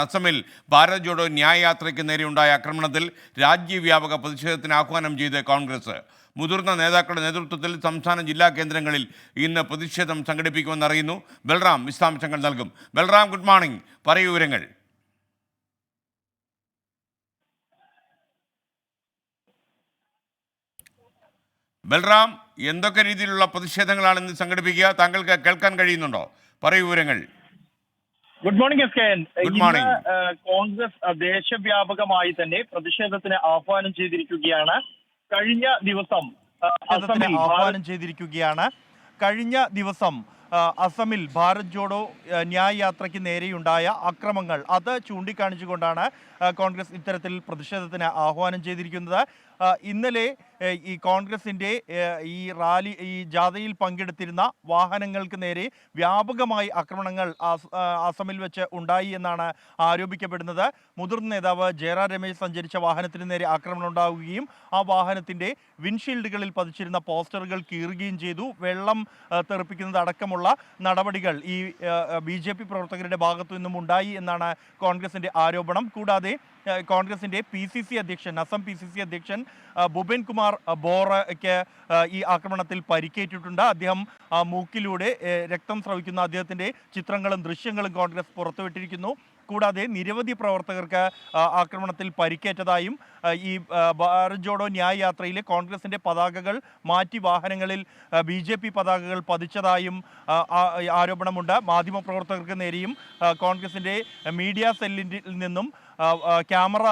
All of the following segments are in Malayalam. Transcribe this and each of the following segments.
അസമിൽ ഭാരത് ജോഡോ ന്യായ യാത്രയ്ക്ക് നേരെയുണ്ടായ ആക്രമണത്തിൽ രാജ്യവ്യാപക പ്രതിഷേധത്തിന് ആഹ്വാനം ചെയ്ത് കോൺഗ്രസ്. മുതിർന്ന നേതാക്കളുടെ നേതൃത്വത്തിൽ സംസ്ഥാന ജില്ലാ കേന്ദ്രങ്ങളിൽ ഇന്ന് പ്രതിഷേധം സംഘടിപ്പിക്കുമെന്ന് അറിയുന്നു. ബൽറാം വിശദാംശങ്ങൾ നൽകും. Balram, good morning. പറയൂ വിവരങ്ങൾ. ബൽറാം, എന്തൊക്കെ രീതിയിലുള്ള പ്രതിഷേധങ്ങളാണ് ഇന്ന് സംഘടിപ്പിക്കുക? താങ്കൾക്ക് കേൾക്കാൻ കഴിയുന്നുണ്ടോ? പറയൂ വിവരങ്ങൾ. Good morning S K N. Good ഇന്ന് മോർണിംഗ്. കോൺഗ്രസ് ദേശവ്യാപകമായി തന്നെ പ്രതിഷേധത്തിന് ആഹ്വാനം ചെയ്തിരിക്കുകയാണ്. കഴിഞ്ഞ ദിവസം അസമിൽ ഭാരത് ജോഡോ ന്യായ് യാത്രയ്ക്ക് നേരെയുണ്ടായ അക്രമങ്ങൾ അത് ചൂണ്ടിക്കാണിച്ചുകൊണ്ടാണ് കോൺഗ്രസ് ഇത്തരത്തിൽ പ്രതിഷേധത്തിന് ആഹ്വാനം ചെയ്തിരിക്കുന്നത്. ഇന്നലെ ഈ കോൺഗ്രസിൻ്റെ ഈ ജാഥയിൽ പങ്കെടുത്തിരുന്ന വാഹനങ്ങൾക്ക് നേരെ വ്യാപകമായി ആക്രമണങ്ങൾ അസമിൽ വെച്ച് ഉണ്ടായി എന്നാണ് ആരോപിക്കപ്പെടുന്നത്. മുതിർന്ന നേതാവ് ജയറാം രമേശ് സഞ്ചരിച്ച വാഹനത്തിന് നേരെ ആക്രമണം ഉണ്ടാവുകയും ആ വാഹനത്തിൻ്റെ വിൻഷീൽഡുകളിൽ പതിച്ചിരുന്ന പോസ്റ്ററുകൾ കീറുകയും ചെയ്തു. വെള്ളം തെറിപ്പിക്കുന്നത് അടക്കമുള്ള നടപടികൾ ഈ BJP പ്രവർത്തകരുടെ ഭാഗത്തു നിന്നും ഉണ്ടായി എന്നാണ് കോൺഗ്രസിൻ്റെ ആരോപണം. കൂടാതെ കോൺഗ്രസിൻ്റെ PCC അധ്യക്ഷൻ, അസം PCC അധ്യക്ഷൻ ഭൂപേൻ കുമാർ ബോറയ്ക്ക് ഈ ആക്രമണത്തിൽ പരിക്കേറ്റിട്ടുണ്ട്. അദ്ദേഹം മൂക്കിലൂടെ രക്തം സ്രവിക്കുന്ന അദ്ദേഹത്തിൻ്റെ ചിത്രങ്ങളും ദൃശ്യങ്ങളും കോൺഗ്രസ് പുറത്തുവിട്ടിരിക്കുന്നു. കൂടാതെ നിരവധി പ്രവർത്തകർക്ക് ആക്രമണത്തിൽ പരിക്കേറ്റതായും ഈ ഭാരത് ജോഡോ ന്യായ് യാത്രയിലെ കോൺഗ്രസിൻ്റെ പതാകകൾ മാറ്റി വാഹനങ്ങളിൽ BJP പതാകകൾ പതിച്ചതായും ആരോപണമുണ്ട്. മാധ്യമപ്രവർത്തകർക്ക് നേരെയും കോൺഗ്രസിൻ്റെ മീഡിയ സെല്ലിൽ നിന്നും ക്യാമറ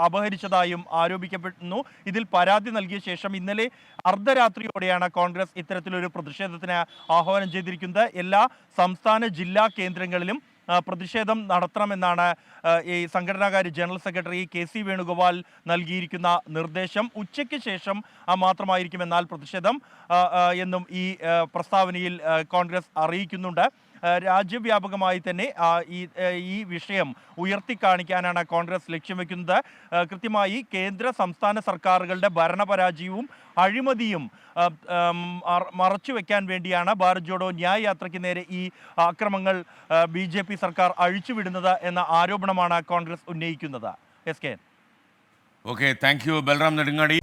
അപഹരിച്ചതായും ആരോപിക്കപ്പെടുന്നു. ഇതിൽ പരാതി നൽകിയ ശേഷം ഇന്നലെ അർദ്ധരാത്രിയോടെയാണ് കോൺഗ്രസ് ഇത്തരത്തിലൊരു പ്രതിഷേധത്തിന് ആഹ്വാനം ചെയ്തിരിക്കുന്നത്. എല്ലാ സംസ്ഥാന ജില്ലാ കേന്ദ്രങ്ങളിലും പ്രതിഷേധം നടത്തണമെന്നാണ് ഈ സംഘടനാകാര്യ ജനറൽ സെക്രട്ടറി KC വേണുഗോപാൽ നൽകിയിരിക്കുന്ന നിർദ്ദേശം. ഉച്ചയ്ക്ക് ശേഷം മാത്രമായിരിക്കുമെന്നാൽ പ്രതിഷേധം എന്നും ഈ പ്രസ്താവനയിൽ കോൺഗ്രസ് അറിയിക്കുന്നുണ്ട്. രാജ്യവ്യാപകമായി തന്നെ ഈ വിഷയം ഉയർത്തിക്കാണിക്കാനാണ് കോൺഗ്രസ് ലക്ഷ്യം വയ്ക്കുന്നത്. കൃത്യമായി കേന്ദ്ര സംസ്ഥാന സർക്കാരുകളുടെ ഭരണപരാജയവും അഴിമതിയും മറച്ചുവെക്കാൻ വേണ്ടിയാണ് ഭാരത് ജോഡോ ന്യായ് യാത്രയ്ക്ക് നേരെ ഈ ആക്രമങ്ങൾ BJP സർക്കാർ അഴിച്ചുവിടുന്നത് എന്ന ആരോപണമാണ് കോൺഗ്രസ് ഉന്നയിക്കുന്നത്. S K. Okay, thank you Balram Nedungadi.